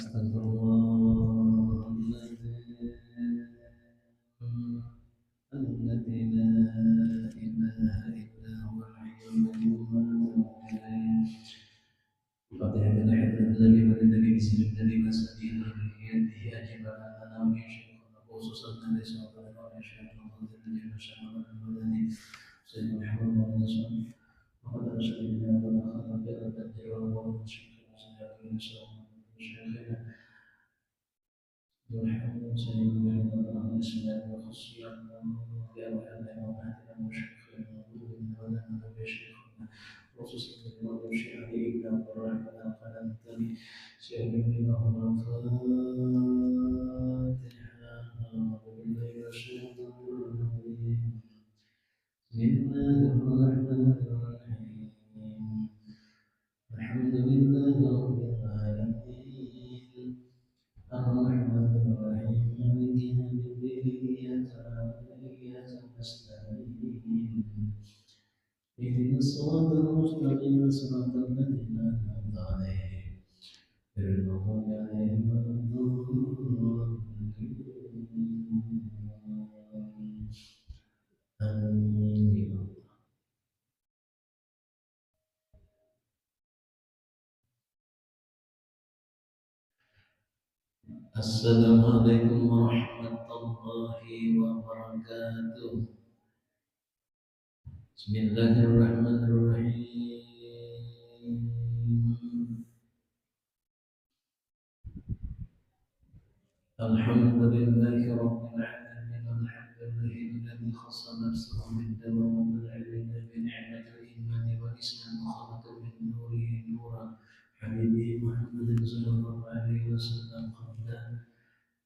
Astagfirullah الذي لا إله إلا هو الحي القيوم فاتحة الحمد الذي ولدني بسم الذي مسدين بيده أجب لنا من شيخنا خصوصا الذي سبقنا من شيخنا الذي نشأنا المدني سيدنا محمد ورسوله وقد أرسلنا وقد أخذنا بأبد وهو شيخنا سيدنا شيخنا والحمد سيدنا الله اسمه وخصيا بأوحدنا وأهلنا وشيخنا ولنا بشيخنا خصوصا الله شيخنا إلا ورحمنا فننتمي سيدنا الفاتحة وبالله الشيطان الرجيم بسم الله الرحمن الرحيم الحمد لله رب العالمين الرحمن الرحيم مالك يوم الدين إياك نعبد وإياك نستعين اهدنا الصراط المستقيم صراط الذين أنعمت عليهم غير المغضوب عليهم ولا الضالين آمين. Assalamualaikum warahmatullahi wabarakatuh. Bismillahirrahmanirrahim. Alhamdulillahi rabbil alamin. Alhamdulillahi alladhi khassa nafsahu bid-dawam wa alaina bi ni'matil imani wal islam wa khalaqa min nurihi nuran habibi Muhammadin sallallahu alaihi wasallam qabla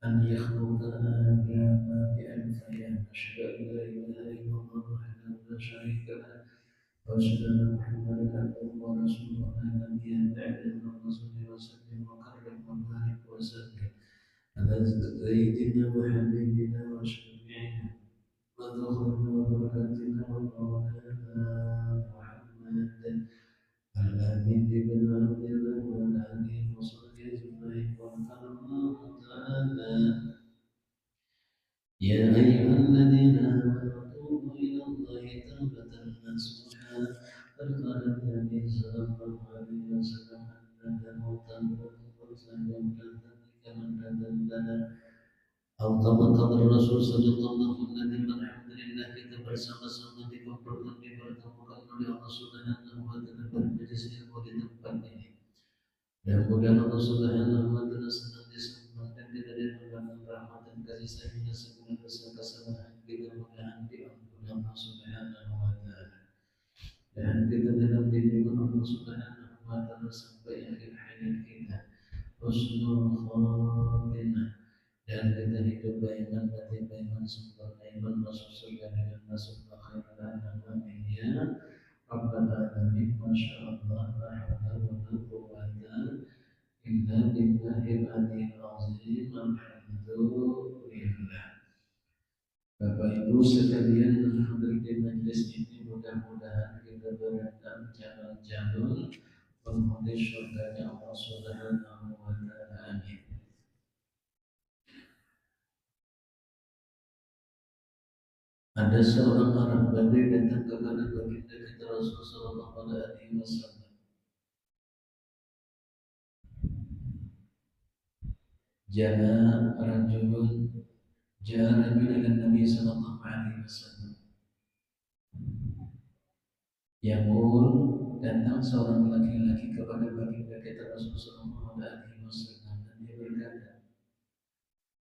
أن يخلق آدم بأنفياء أشهد أن لا إله إلا الله وحده لا شريك له وأشهد أن محمدا عبده ورسوله لا نبي بعده اللهم صل وسلم وكرم وبارك وسلم على سيدنا وحبيبنا وشفيعنا وذخرنا وبركاتنا ومولانا محمد الأمين بن عبد الله وعلى آله وصحبه أجمعين وقال الله تعالى يا أيها الذين آمنوا توبوا إلى الله توبة نصوحا قد قال النبي صلى الله عليه وسلم أن توبة وسلم كمن تذلل أو كما قال الرسول صلى الله عليه وسلم الحمد لله kita bersama-sama dipertemukan oleh Allah Subhanahu wa taala pada majelis ilmu di tempat ini. Dan mudah Allah Subhanahu wa taala senantiasa memandang kita dengan rahmat dan kasih sayangnya segala kesalahan kita mudah diampuni Allah Subhanahu wa taala. Dan kita dalam lindungan Allah Subhanahu wa taala sampai akhir hayat kita. Husnul khatimah dan kita hidup beriman mati beriman sempurna iman masuk surga dengan masuk akhirat amin ya rabbal alamin. Masyaallah la haula wala quwwata illa billahil aliyil azim. Alhamdulillah. Bapak Ibu sekalian yang hadir di majelis ini, mudah-mudahan kita berada jalur menuju surganya Allah Subhanahu wa taala. Amin. Ada seorang Arab Badui datang kepada baginda kita Rasulullah sallallahu alaihi wasallam. Ja'a rajulun ila Nabi sallallahu alaihi wasallam. Yaqul, datang seorang laki-laki kepada baginda kita Rasulullah sallallahu alaihi wasallam dan dia berkata,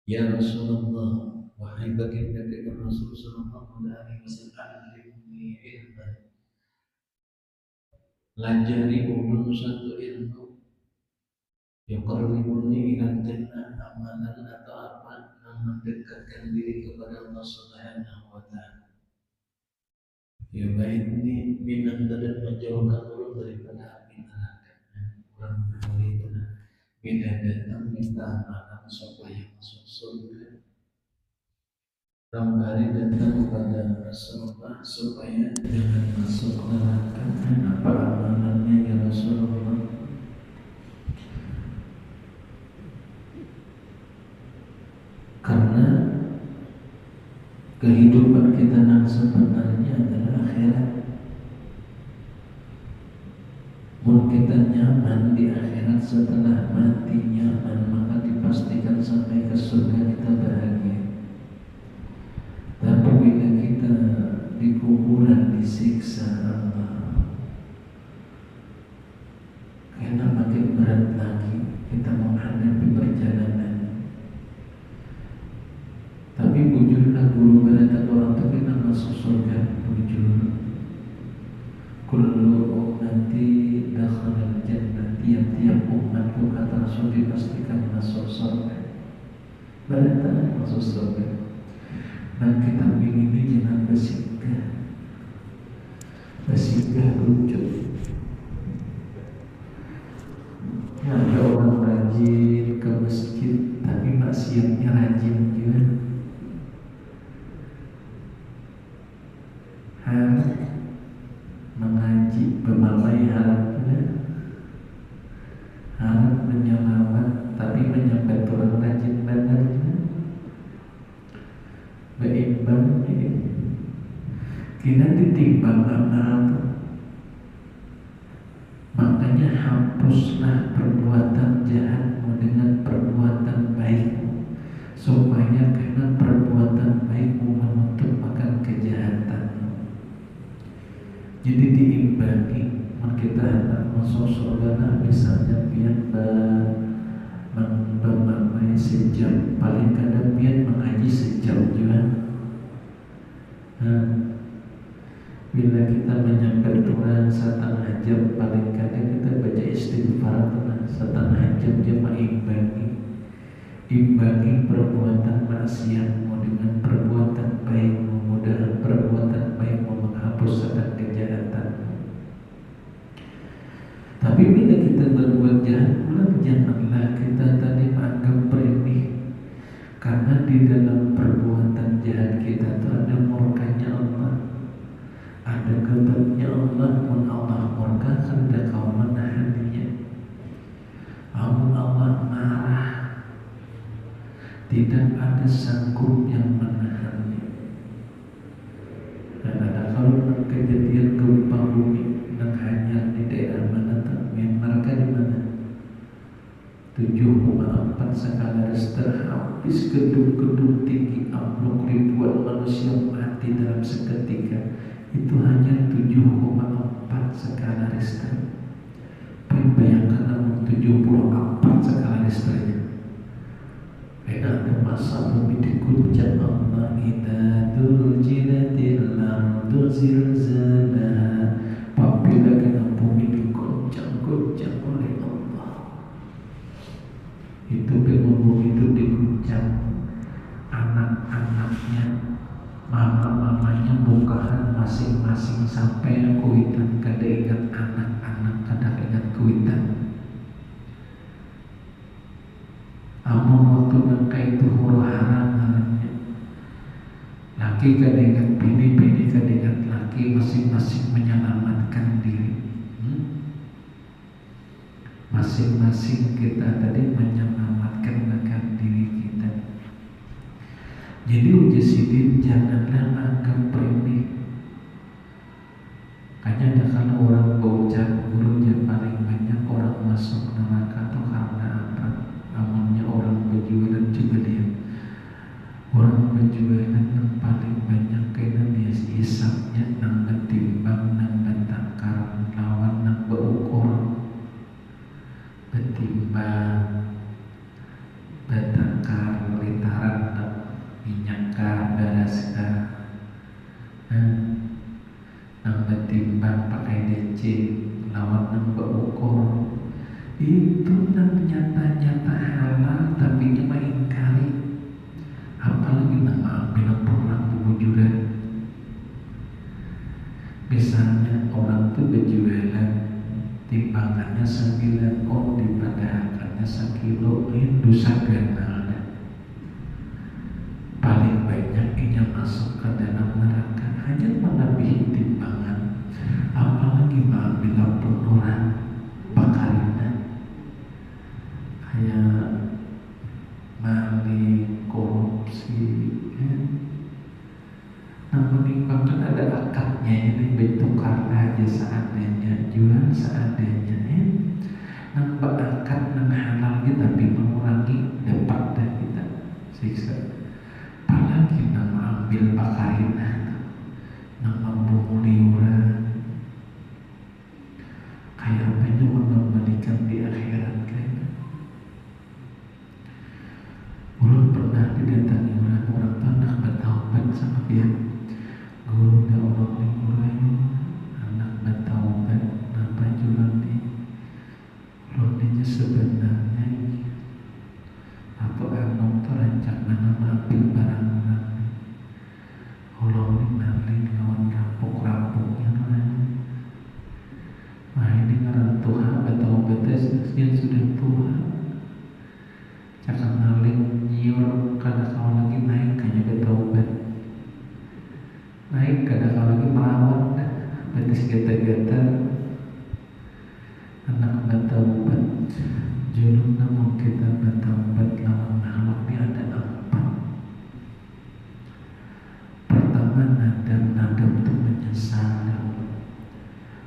"Ya Rasulullah, wahai baginda kita Rasulullah sallallahu alaihi wasallam, alimni ilman." Lajari ulun satu ilmu yuqarribuni ila jannah, amalan atau apa yang mendekatkan diri kepada Allah Subhanahu wa taala. Yubaidni minan dan menjauhkan ulun daripada api neraka. Orang peduli itu bila datang minta amalan supaya masuk surga. Kembali datang kepada Rasulullah supaya jangan masuk neraka. Apa amalannya ya Rasulullah? kehidupan kita yang sebenarnya adalah akhirat. Mun kita nyaman di akhirat setelah mati nyaman, maka dipastikan sampai ke surga kita bahagia. Tapi bila kita di kuburan disiksa Allah, karena makin berat lagi kita menghadapi perjalanan. Tapi bujurlah guru berkata orang tua kita masuk surga, bujur. Kullu nanti dakhalal jannah, tiap-tiap umatku kata Rasul dipastikan masuk surga. Berkata masuk surga. Dan kita ini jangan bersinggah, bersinggah lucu. Ada orang rajin ke masjid tapi maksiatnya rajin juga. Harap mengaji bermamai harapnya, harap menyelamat tapi menyampai orang rajin badannya. Berimbang ini kita ditimbang amal. Makanya hapuslah perbuatan jahatmu dengan perbuatan baikmu, supaya karena perbuatan baikmu menutup akan kejahatanmu. Jadi diimbangi. Kita hendak masuk surga, misalnya biar bermaknai sejam, paling kadang biar mengaji sejam juga. Bila kita menyampaikan Tuhan setengah jam, paling kadang kita baca istighfar setengah jam, dia imbangi perbuatan maksiatmu dengan perbuatan baikmu. Mudahan perbuatan baikmu menghapus akan kejahatanmu. Tapi bila kita berbuat jahat, janganlah kita tadi menganggap remeh, karena di dalam perbuatan jahat kita itu ada murkanya Allah, ada ghadabnya Allah. Mun Allah murka hendak kau menahannya. Amun Allah marah, tidak ada sanggup yang menahannya. Dan ada kalau kejadian gempa bumi yang hanya di daerah mana, Myanmar di mana, 7,4 skala Richter, habis gedung-gedung tinggi, ambruk, ribuan manusia mati dalam seketika. Itu hanya 7,4 skala Richter. Bayangkan namun 74 skala Richternya. Ada masa bumi diguncang Allah, idza zulzilatil ardu zilzalaha, apabila kena bumi diguncang-guncang oleh Allah. Itu bumi itu diguncang, anak-anaknya, mama-mamanya bukahan masing-masing sampai kuitan. Kada ingat anak-anak, kada ingat kuitan. Amun waktu nangka itu huru hara ngarannya. Laki kada ingat bini, bini kada ingat laki, masing-masing menyelamatkan diri. Masing-masing kita tadi menyelamatkan akan diri kita. Jadi uji sidin janganlah anggap remeh. Hanya ada kalau orang bocah gurunya paling banyak orang masuk neraka atau karena apa? Amalnya orang berjualan juga dia. Orang berjualan yang paling banyak karena dia hisapnya nang betimbang, nang betakar, lawan nang berukur, betimbang, betakar, litaran, minyak kah, beras kah, nang betimbang pakai DC, lawan nang berukur. Itu nang nyata-nyata halal tapi cuma ingkari. Apalagi nama bilang pulang bujuran. Misalnya orang tuh berjualan, timbangannya 9 on, dipadahakannya 1 kilo, itu sagana. Paling banyak ini masuk ke dalam neraka hanya melebihi timbangan. Apalagi bila penuran pakarina kayak maling, korupsi, seadanya nang bakat nang halal kita tapi mengurangi dapat dan kita siksa. Apalagi nang ambil bakarina nang mampu liuran kayak apa itu mengembalikan di akhirat kayak. Ulun pernah didatangi orang anak bertaubat sama dia. Guru dah orang ni guru anak bertaubat apa juga ni. Ulun ni sebenarnya apa anak tu rancak mana ambil barang orang. Ulun ni maling lawan rampok-rampoknya lah. Wah ini ngaran Tuhan bertaubat yang sudah Tuhan. Cakap maling nyiur karena kau lagi naik hanya bertaubat. Naik karena kau lagi melawan betis gata-gata anak bertaubat. Julung namun kita bertaubat lawan makhluk ini ada empat. Pertama nadam itu menyesal.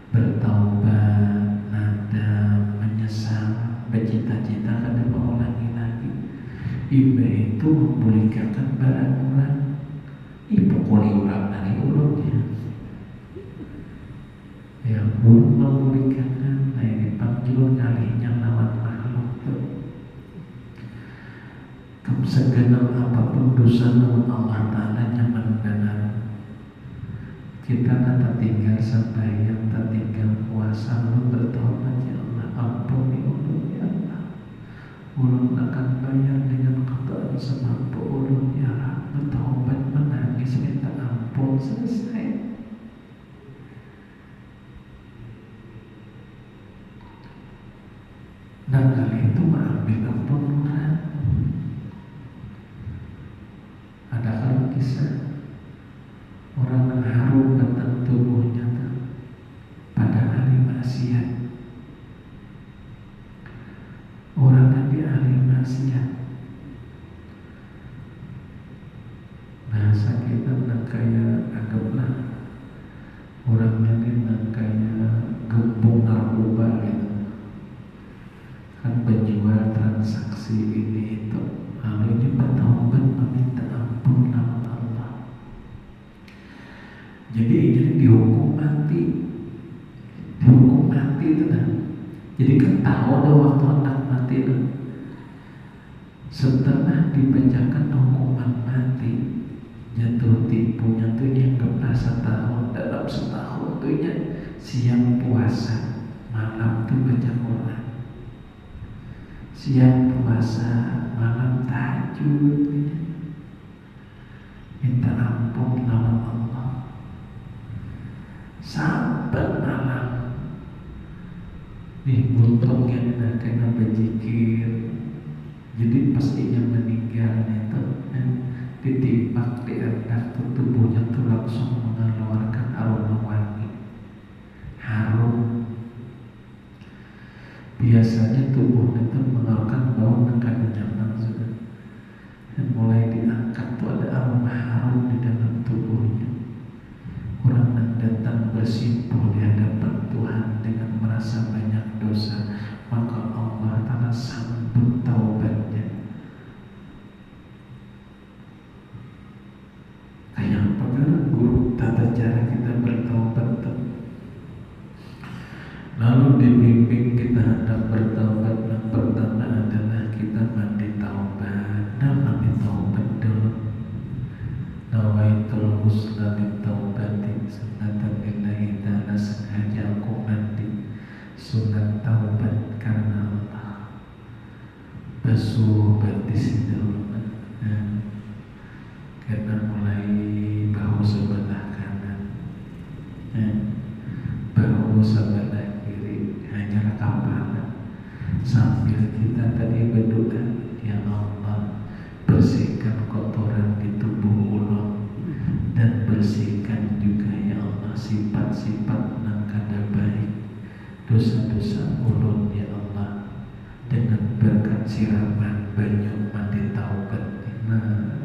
Bertaubat, nadam, menyesal, bercita-cita kada mau ulangi lagi. Iba itu membolehkan barang orang. Ibu kuli orang dari ulunnya. Ya ulun membolehkan. Nah ini panggil ngalinya lawan makhluk itu. Kamu segenap apapun dosa lawan Allah Ta'ala nyaman benar. Kita tak tinggal sembahyang, tak tinggal puasa, lu bertobat ya Allah, ampuni ulun ya Allah. Ulun akan bayar dengan keadaan semampu ulun ya Allah. Bertobat, menangis, minta ampun, selesai. Dan kali itu mengambil ampun orang. Ada kalau kisah orang yang harum datang tubuhnya pada ahli maksiat. Orang yang di ahli maksiat bahasa kita nak kaya anggaplah orang yang nak kaya gembung narkoba gitu kan, penjual transaksi ini itu. Lalu ini bertaubat meminta ampun nama Allah. Jadi ini dihukum mati. Dihukum mati itu kan. Jadi kan tahu ada waktu anak mati itu. Setelah dibacakan hukuman mati, jatuh tipunya tuh yang merasa tahun dalam setahun tuh siang puasa, malam tuh baca Quran. Siang puasa, malam tahajud, minta ampun lawan Allah. Sampai malam buntung yang kena berzikir. Jadi pastinya meninggalnya itu ditimbang di atas tubuhnya tuh langsung mengeluarkan aroma wangi harum. Biasanya tubuhnya itu mengeluarkan bau yang kada nyaman sudah. Dan mulai diangkat tuh ada aroma harum di dalam tubuhnya. Orang yang datang bersimpuh di hadapan Tuhan dengan merasa banyak dosa, maka Allah Ta'ala sambut taubatnya. Kayak apa kan guru tata cara kita bertaubat tuh. Lalu dibimbing kita hendak bertaubat. Yang pertama adalah kita mandi taubat. Nah, mandi taubat dulu. Nawaitul husna min taubatin sunnatan lillahi ta'ala, sengaja aku mandi sunat taubat karena Allah. Basuh batis dulu. Karena mulai bahu sebelah kanan, bahu sebelah kiri, hanya kepala. Sambil kita tadi berdoa, ya Allah, bersihkan kotoran di tubuh ulun dan bersihkan juga ya Allah sifat-sifat yang kada baik, dosa-dosa ulun ya Allah, dengan berkat siraman banyu mandi taubat. Nah,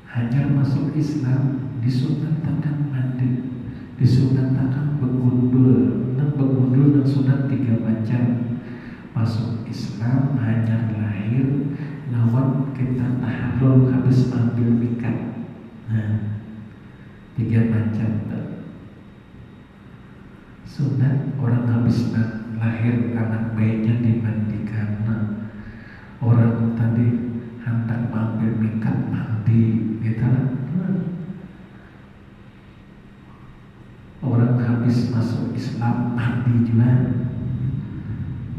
hanya masuk Islam disunatkan mandi, disunatkan begundul. Nah begundul dan sunat 3 macam. Masuk Islam hanya lahir lawan kita tahlul habis ambil mikat. Nah 3 macam. Sunat orang habis lahir anak bayinya dimandikan. Nah, orang tadi hendak mengambil mikat mandi, gitu lah. Orang habis masuk Islam mandi juga.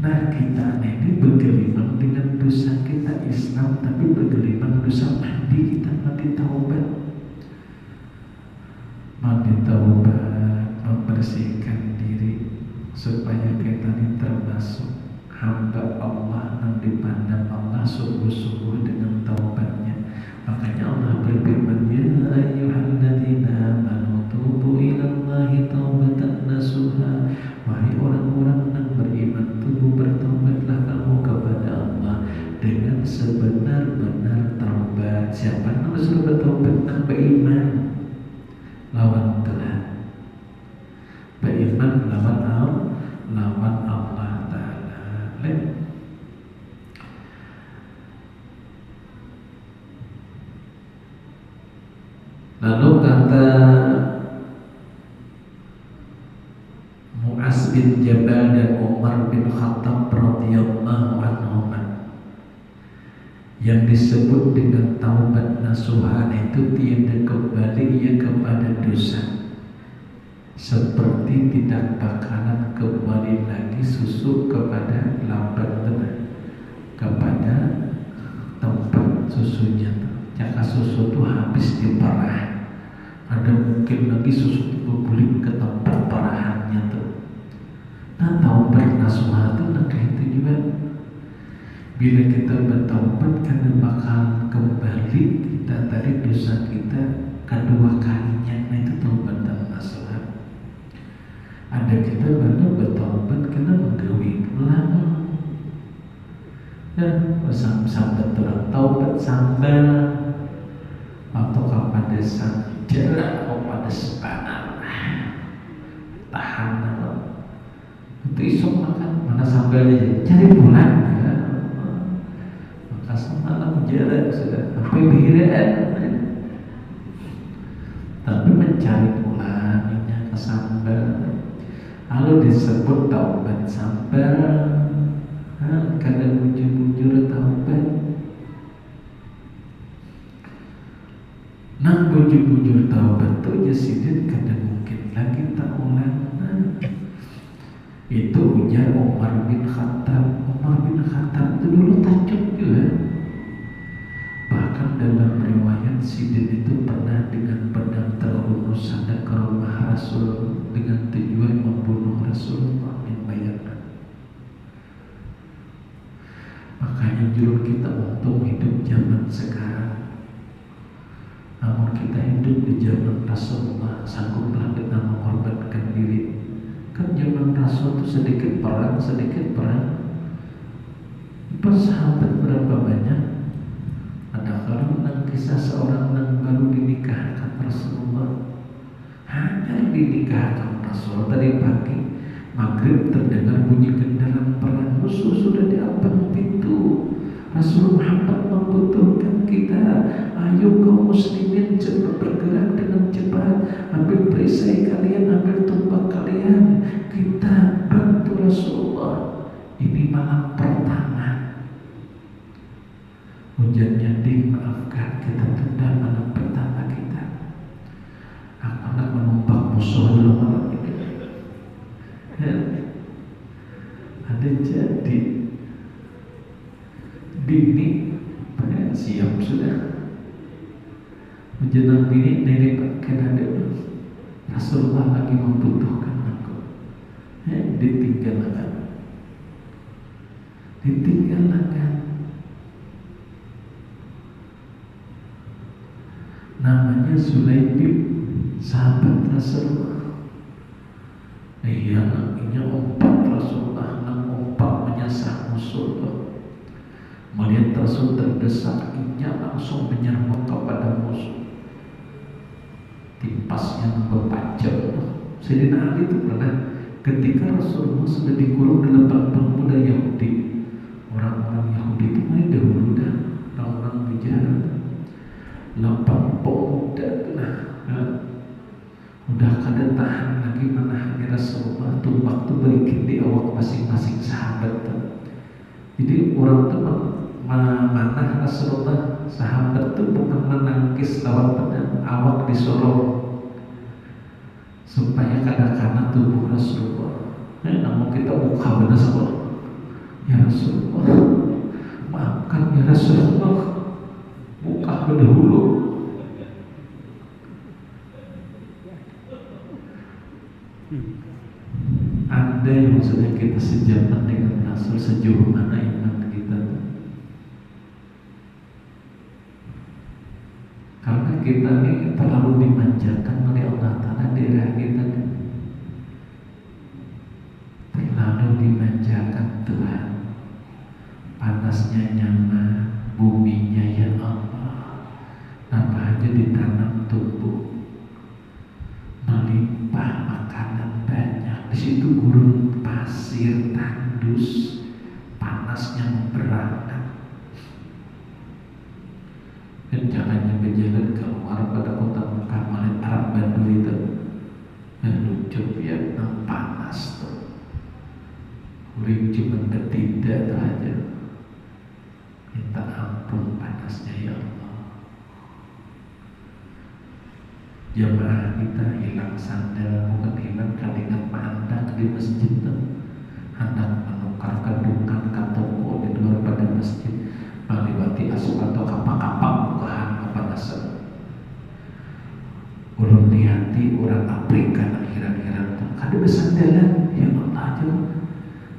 Nah kita ini bergelimang dengan dosa kita Islam, tapi bergelimang dosa mandi, kita mandi taubat. Mandi taubat membersihkan diri supaya kita ini termasuk hamba Allah yang dipandang Allah sungguh-sungguh dengan taubatnya. Makanya Allah berfirman, ya ayyuhalladzina amanu tubu ilallahi taubatan nasuha. Wahai orang-orang yang beriman, tubuh bertaubatlah kamu kepada Allah dengan sebenar-benar taubat. Siapa yang suruh bertaubat? Yang beriman lawan Tuhan, beriman lawan Allah Ta'ala. Lalu kata Mu'az bin Jabal dan Umar bin Khattab radhiyallahu anhum, yang disebut dengan taubat nasuha itu tiada kembali ia kepada dosa, seperti tidak bakalan kembali lagi susu kepada lambat kepada tempat susunya. Jika susu itu habis di parah, ada mungkin lagi susu itu berguling ke tempat parahannya tuh. Nah taubat nasuha itu kayak itu juga. Bila kita bertaubat karena bakal kembali kita dari dosa kita kedua kalinya, nah itu taubat nasuha. Ada kita baru bertaubat karena menggawi pulang. Dan sambat orang taubat sambal atau kepada sang jarak atau pada sepanan tahan itu isok makan mana sambalnya cari pulang ya. Maka semalam jarak sudah sampai bihiraan, tapi mencari pulangnya ke sambal lalu disebut taubat sambal. Kadang bujur-bujur taubat. Nah bujur-bujur taubat itu jasidin kadang mungkin lagi tak ulang. Itu ujar Umar bin Khattab. Umar bin Khattab itu dulu takjub juga. Bahkan dalam riwayat sidin itu pernah dengan pedang terhunus ada ke rumah Rasul dengan tujuan membunuh Rasulullah bin Bayangkan. Makanya juru kita untuk hidup zaman sekarang. Namun kita hidup di zaman Rasulullah, sangguplah kita mengorbankan diri. Kan zaman Rasul itu sedikit perang. Persahabat berapa banyak? Ada kalau tentang kisah seorang yang baru dinikahkan Rasulullah. Hanya dinikahkan Rasul tadi pagi maghrib terdengar bunyi kendaraan perang, musuh sudah di depan pintu. Rasul Muhammad membutuhkan kita. Ayo kaum muslimin cepat bergerak dengan cepat, ambil perisai kalian, ambil tombak kalian, kita bantu Rasulullah. Ini malam pertama, hujannya dimaafkan, kita tunda malam pertama kita. Aku nak menumpak musuh dulu malam ini. Ada jadi bini siap sudah menjelang bini dari karena Rasulullah lagi membutuhkan aku. Ditinggalkan. Namanya Sulaim bin sahabat Rasulullah. Iya, namanya umpat Rasulullah, umpat menyasar musuh. Melihat Rasul terdesak, ia langsung menyerbu kepada musuh. kipasnya berpajak. Sayyidina Ali itu pernah ketika Rasulullah sudah dikurung di depan pemuda Yahudi. Orang-orang Yahudi itu mulai dahulu dah, orang-orang bicara lapang pemuda udah kada tahan lagi menahani Rasulullah, tumbak tuh balikin di awak masing-masing sahabat tuh. Jadi orang tuh memanah Rasulullah, sahabat tuh bukan menangkis lawan pedang, awak disorong supaya kadang-kadang tubuh Rasulullah. Namun kita buka benar semua. Ya Rasulullah, maafkan ya Rasulullah, buka berdahulu. Ada yang maksudnya kita sejaman dengan Rasul, sejauh mana iman kita. Karena kita ini terlalu dimanjakan oleh Allah Ta'ala daerah kita, terlalu dimanjakan Tuhan. Panasnya nyaman, buminya ya Allah, apa aja ditanam tumbuh, melimpah makanan banyak. Di situ gurun pasir tandus, panasnya memberatkan. Dan jangannya berjalan keluar pada kota Mekah, malah Arab Badui itu lucu ya, panas tuh. Uring cuma bertindak tuh aja, minta ampun panasnya ya Allah. Jamaah kita hilang sandal, bukan hilang keringat mandang di masjid tuh, hendak menukar kandungan katoko di luar pada masjid, melewati aspal atau kapak-kapak bukaan kepanasan. Ulun lihati orang Afrika akhiran-akhiran tuh kada bersandalan ya Allah aja,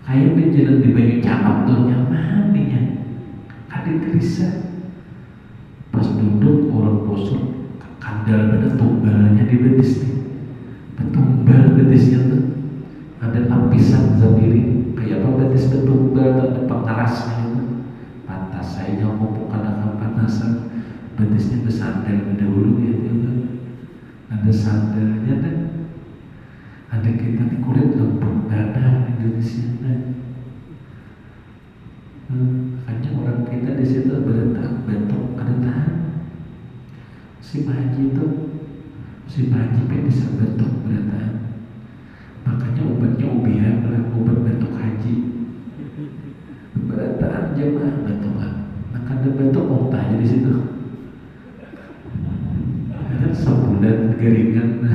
kayak berjalan di baju cakap tuh nyaman nih, kada gerisah. Pas duduk orang bosok kandal pada tumbalnya di betis nih, betumbal betisnya tuh ada lapisan sendiri kayak apa betis betumbal, ada pengerasnya itu. Pantas saya ngomong kadang panasan, betisnya bersandal dahulu ya tuh, ada sandalnya dan ada kita di kulit lembut badan Indonesia kan. Hanya orang kita di situ berentak bentuk ada tahan. Si Haji itu, si Haji bisa bentuk berentak. Makanya obatnya ubiah lah, obat bentuk haji. Berentak jemaah bentukan. Maka ada bentuk muntah di situ. Ada sebulan geringan,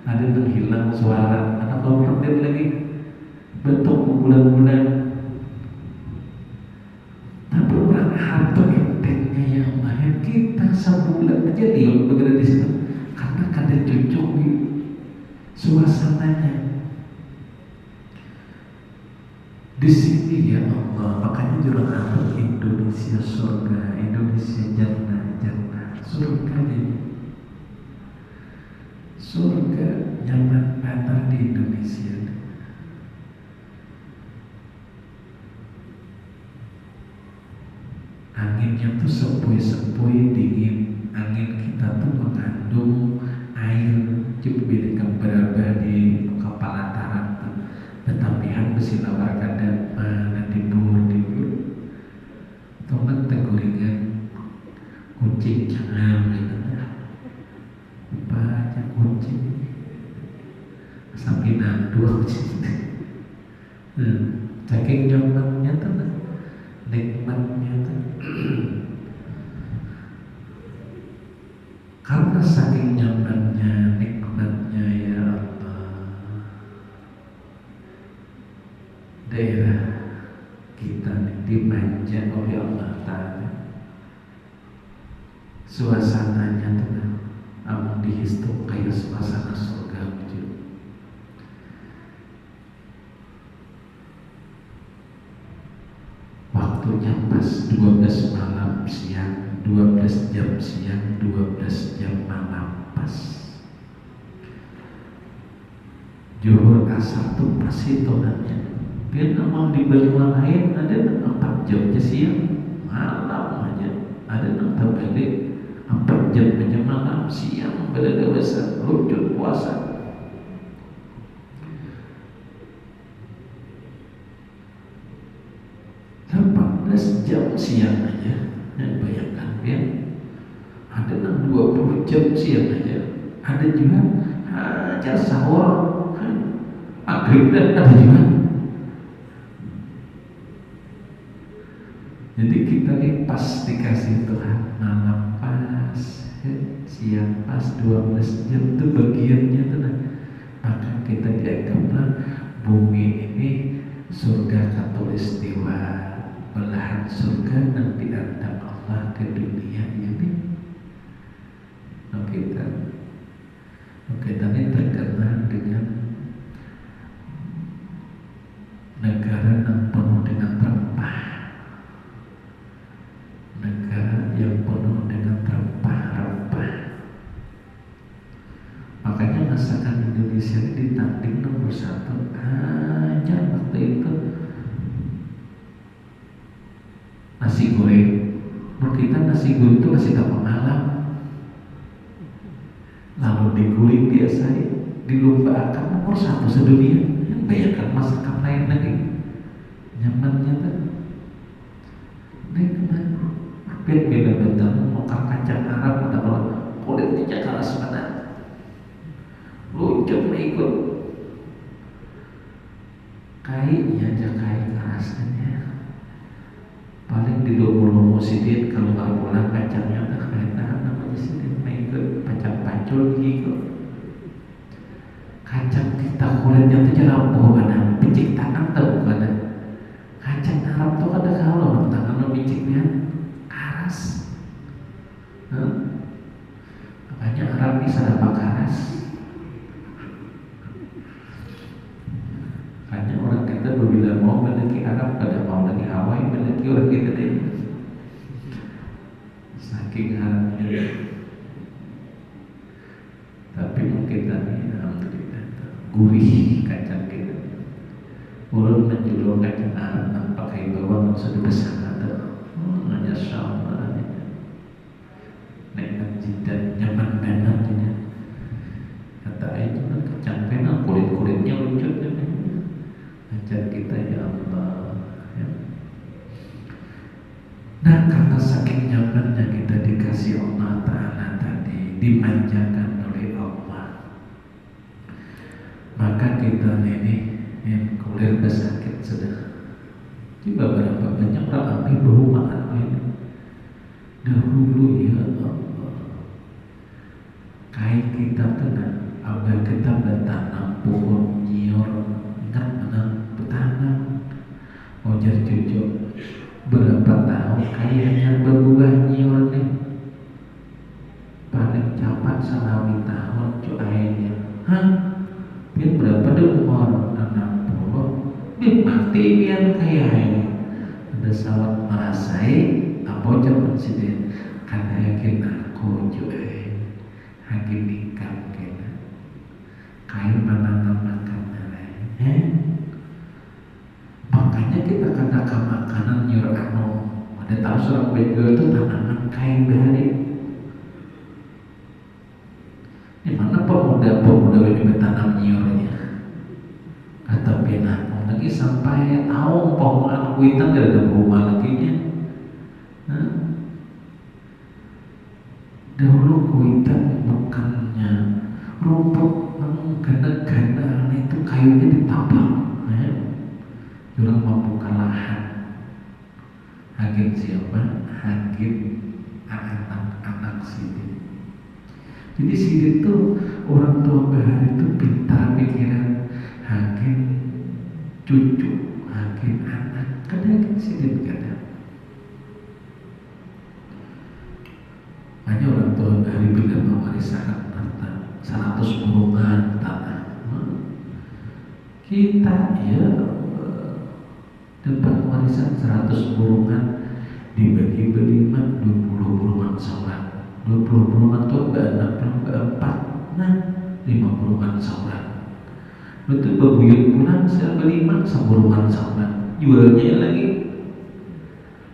ada yang hilang suara, ada kompeten lagi bentuk bulan-bulan. Tapi orang harta entengnya ya Allah, kita sebulan aja diam berada di situ karena kada cocok suasananya. Di sini ya Allah, makanya jurang apa Indonesia surga, Indonesia jannah, jannah, surga ini. Surga nyaman benar di Indonesia. Anginnya tuh sepoi-sepoi dingin. Angin kita tuh mengandung air. Coba bedakan berapa di kapal Ataran tuh. Tetapihan besi lawar kadang mana dibur. Tongan teguringan kucing canggam gitu. Banyak kucing sampai nandu saking nyamannya tuh, nikmatnya tuh. Karena saking nyamannya, nikmatnya ya Allah, daerah kita dimanja oleh Allah Ta'ala. Suasananya tuh amun dihitung kayak suasana surga wujud. Waktunya pas 12 malam siang, 12 jam siang, 12 jam malam pas. Zuhur asar tuh pas hitungannya. Biar mau di benua lain ada 4 jam siang, malam aja ada yang terbalik 4 jam aja malam, siang pada dewasa, lucu puasa. 18 jam siang aja, ya, bayangkan ya. Ada 20 jam siang aja, ada juga hanya sahur, maghrib dan ada juga. Jadi kita ini pas dikasih Tuhan malam pas, ya, siang pas 12 jam itu bagiannya tuh. Maka kita dianggaplah bumi ini surga khatulistiwa, belahan surga yang diantara Allah ke dunia ini. Kita ini terkenal dengan negara yang penuh dengan rempah, negara yang penuh dengan rempah-rempah. Makanya masakan Indonesia ini ditanding nomor 1 aja waktu itu nasi goreng. Menurut kita nasi goreng itu nasi kapal malam, lalu diguling biasa, dilombakan nomor 1 sedunia. Bayangkan masakan lain lagi nyamannya tuh. Ini kenapa? Beda-beda mau kacang Arab ada orang kulitnya keras mana, lucu ikut kainnya aja kain kerasnya. Paling di lomo sidin kalau nggak pulang kacangnya udah kereta namanya sidin ikut pacang-pacul gitu. Kacang kita kulitnya tuh jerambu mana, picik tangan tuh mana. Kacang Arab tuh ada kalau tangan lo piciknya keras. Makanya Arab bisa dapat keras. Makanya orang kita berbeda mau memiliki Arab, pada mau lagi Hawaii memiliki orang kita deh. Saking Arabnya. Tapi kita nih alhamdulillah gurih kacang kita. Ulun menjual kacang Arab pakai bawang sudah besar ada. Hanya sama aja. Nekat jidat nyaman banget ini. Kata itu kan kacang penal kulit-kulitnya lucu kan. Kacang kita ya Allah. Ya. Nah karena saking nyamannya kita dikasih Allah Ta'ala tadi, dimanjakan oleh Allah, maka kita ini yang kulit bersakit sudah. Coba berapa banyak orang ambil baru makan ini. Dahulu ya Allah, kain kita tenang, abah kita bertanam pohon nyior, ingat menang bertanam, ojar cucu berapa tahun kayaknya berbuah nyior nih, paling cepat salawi tahun cuainya, biar berapa deh umur 60, biar mati biar kayak ada sawat merasai apa ucapan presiden karena yakin aku cuai hakim nikam kena kain mana makan makanya kita kena ke makanan nyur ada tahu seorang begal itu tanaman kain bahari. Di mana pemuda-pemuda ini bertanam nyurnya kata penang lagi sampai tahu pohon kuitan dari rumah lagi nya. Dahulu kuitan bukannya rumput gana-gana itu kayunya ditambang, orang membuka lahan. Hakim siapa? Hakim anak-anak Sidin. Jadi Sidin itu orang tua bahari itu pintar pikiran. Hakim cucu, hakim anak, kadang Sidin kadang. Hanya orang tua bahari bila mewarisan harta 100 burungan tanah. Kita ya dapat warisan 100 burungan dibagi berlima 20 burungan sauran. 20 burungan itu anak berempat, nah 5 burungan sauran. Betul berbuyut pulang saya berlima seburungan sauran. Jualnya lagi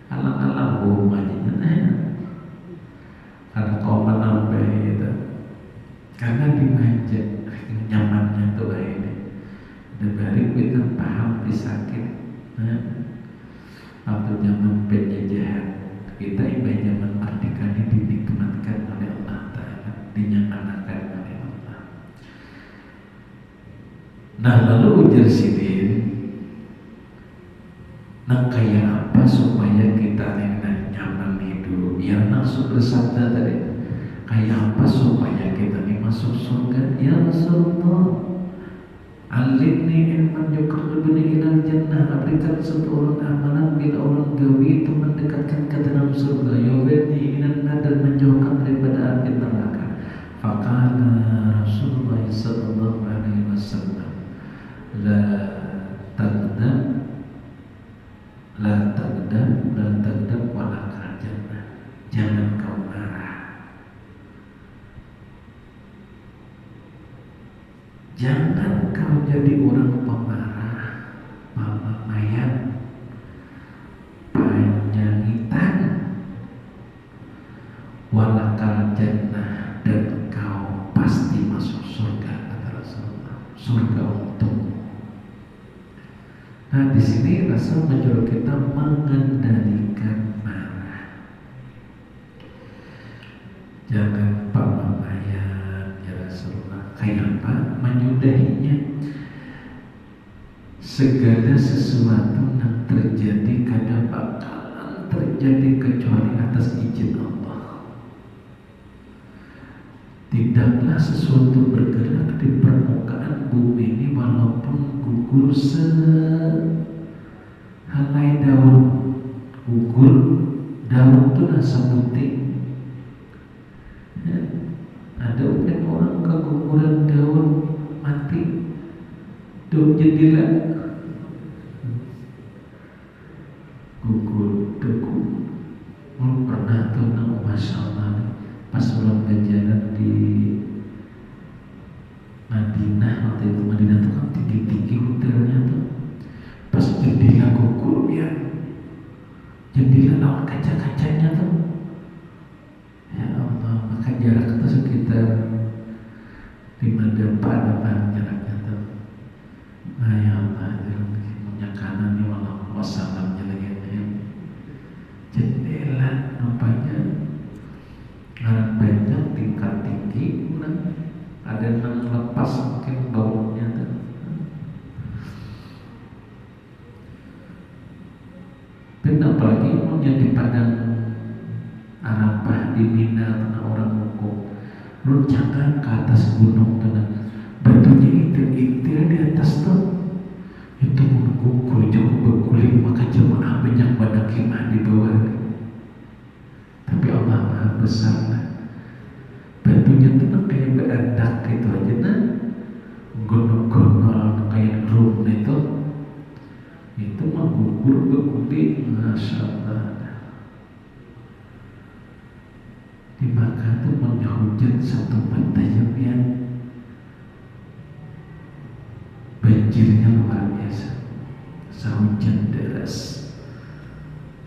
alang-alang rumahnya. Karena kau mana karena dimanja nyamannya tuh ini dari kita paham disakit. Waktu zaman penjajahan kita ibadah zaman merdeka ini dinikmatkan oleh Allah Ta'ala, dinyamanakan oleh Allah. Nah lalu ujar sidin, nah kayak apa supaya kita ini nyaman hidup? Ya langsung bersabda tadi, kayak apa supaya kita ini masuk surga? Ya Rasulullah, alimni ilman yuqarribuni ilal jannah, berikan satu orang amalan bila orang gawi itu mendekatkan ke dalam surga, yubni minan nar, dan menjauhkan daripada api neraka. Faqala Rasulullah sallallahu alaihi wasallam, la taghdab walakal jannah, jangan kau marah, jangan kau jadi orang pemarah, pemamayat, panjangitan, walakal jannah, dan kau pasti masuk surga, kata Rasulullah, surga untukmu. Nah di sini Rasul menyuruh kita mengendalikan marah. Jangan pemamayat ya Rasulullah. Kayak apa? Menyudahinya. Segala sesuatu yang terjadi kadang bakalan terjadi kecuali atas izin Allah. Tidaklah sesuatu bergerak di permukaan bumi ini walaupun gugur sehelai daun. Gugur daun itu rasa penting. Ya, ada orang keguguran daun mati, daun jendela gugur, teguh. Pernah tuh Masya Allah, pas pulang berjalan di Madinah, waktu itu Madinah tuh kan tinggi-tinggi hotelnya tuh, pas jendela gugur ya, jendela lawan kaca-kacanya tuh, ya Allah, maka jarak itu sekitar 5 depan jaraknya tuh. Nah ya Allah, punya kanan nih walau wassalamnya lagi ya. Jendela nampaknya ngarang banyak tingkat tinggi, ada yang lepas mungkin baunya tuh. Dan apalagi yang di Padang Arafah di Mina tanah orang hukum, loncakan ke atas gunung tuh, batunya itil-itil di atas tuh, itu mengukur jauh berguling, maka jemaah banyak pada kemah di bawah. Tapi Allah Maha Besar lah. Batunya tuh kayak berandak gitu aja nah, gonol-gonol kayak drum itu mah gugur berguling, Masya Allah. Di Makkah tuh hujan satu pantai yang banjirnya luar biasa, sehujan deras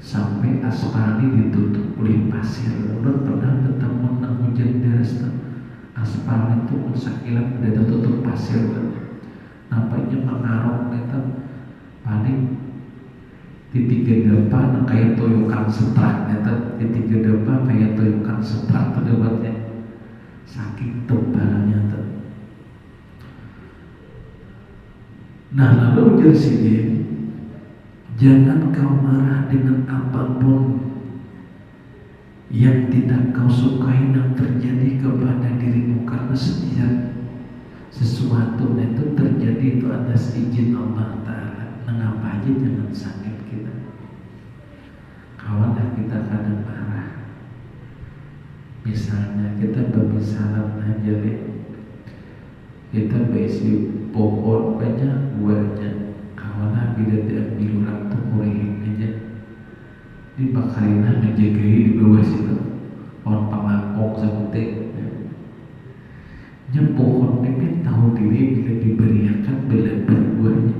sampai aspal ini ditutup oleh pasir. Udah pernah ketemu hujan deras tuh, aspal itu sakilan udah tertutup pasir tuh, nampaknya mengarung itu paling di 3 depan kayak toyokan setrak itu, di 3 depan kayak toyokan setrak tuh debatnya, saking tebalnya tuh. Nah lalu ujar sini, jangan kau marah dengan apapun yang tidak kau sukai yang terjadi kepada dirimu, karena setiap sesuatu itu terjadi itu atas izin Allah Ta'ala. Mengapa aja jangan sakit kita. Kawanlah kita kadang marah, misalnya kita berbisalam aja kita berisi pohon banyak buahnya, kawanlah bila diambil orang tuh kurehin aja, dibakarin menjagai di bawah situ pohon pangakong seperti pohon ini tahu diri bila diberiakan belebar buahnya,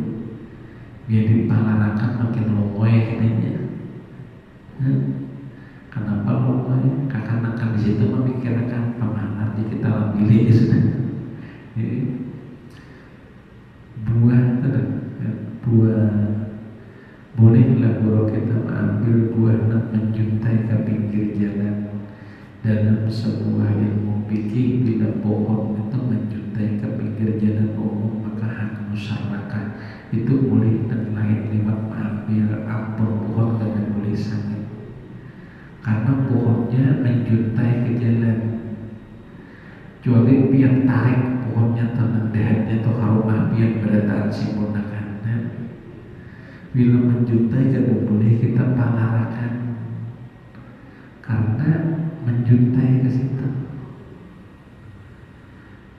biar dipalarakan makin longoy kayaknya. Kenapa longoy? Karena di situ memikirkan pemanar, jadi kita ambil aja sudah. sebuah ilmu fikih bila pohon itu menjuntai ke pinggir jalan umum maka hak masyarakat itu boleh dan lain lewat mengambil ampun pohon dengan boleh sakit karena pohonnya menjuntai ke jalan. Kecuali biar tarik pohonnya tenang atau harumah biar berataan simbonakan. Bila menjuntai tidak boleh kita palarakan karena menjuntai ke situ.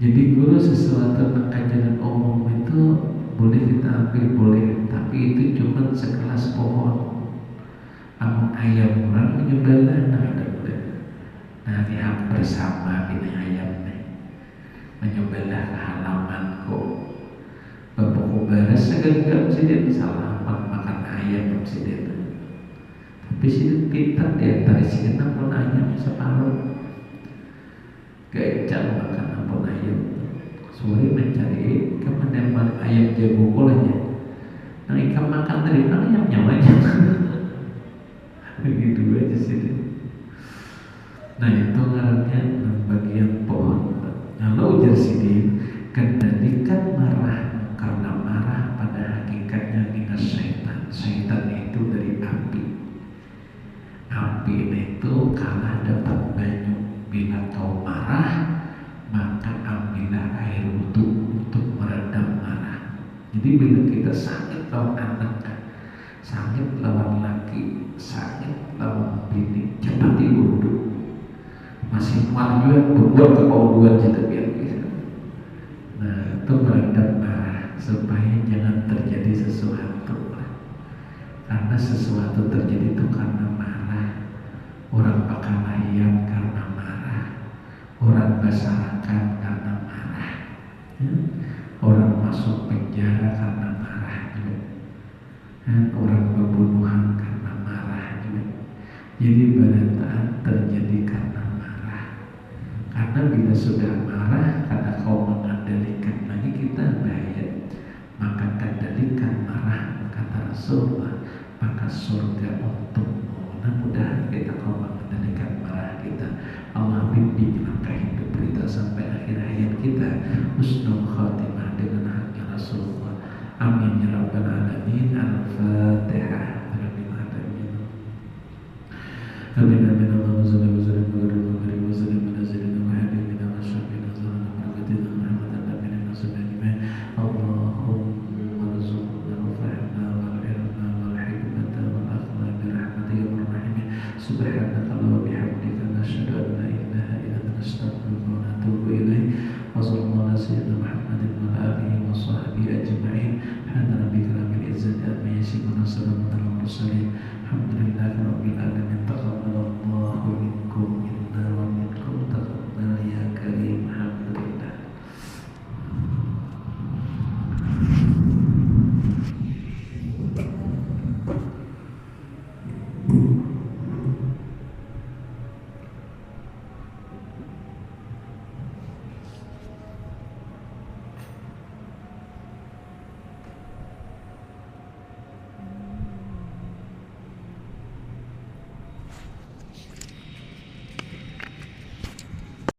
Jadi guru sesuatu kajian umum itu boleh kita ambil boleh, tapi itu cuma sekelas pohon. Amun ayam orang menyebelah nah ada boleh. Nah ini hak bersama bini ayam nih menyebelah ke halaman kok. Bapak kubaras segala presiden salah makan ayam presiden. Tapi sini pintar dia dari sini pun ayam separuh. Gak jauh makan pun ayam. Sore mencari kemana ayam jago kolanya. Nah ikan makan dari mana ayam nyawanya. Begitu aja sih. Nah itu ngarannya bagian pohon. Kalau ujar sini kendalikan marah karena marah pada hakikatnya minus syaitan. Syaitan itu dari api. Api itu kalah dapat banyu. Bila kau marah maka ambillah air untuk meredam marah. Jadi bila kita sakit lawan anak, sakit lawan laki, sakit lawan bini, cepat dibunuh. Masih muat juga berbuat kepauduan kita biar bisa. Nah itu meredam marah supaya jangan terjadi sesuatu. Karena sesuatu terjadi itu karena marah. Orang pakaian karena marah, orang bersarakan karena marah, orang masuk penjara karena marah juga, orang pembunuhan karena marah juga. Jadi berataan terjadi karena marah. Karena bila sudah marah, karena kau mengendalikan lagi kita bahaya. Maka kendalikan marah kata Rasulullah, maka surga untukmu. Mudah-mudahan kita kau mengendalikan marah kita. Allah bimbing langkah hidup kita sampai akhir hayat kita. Husnul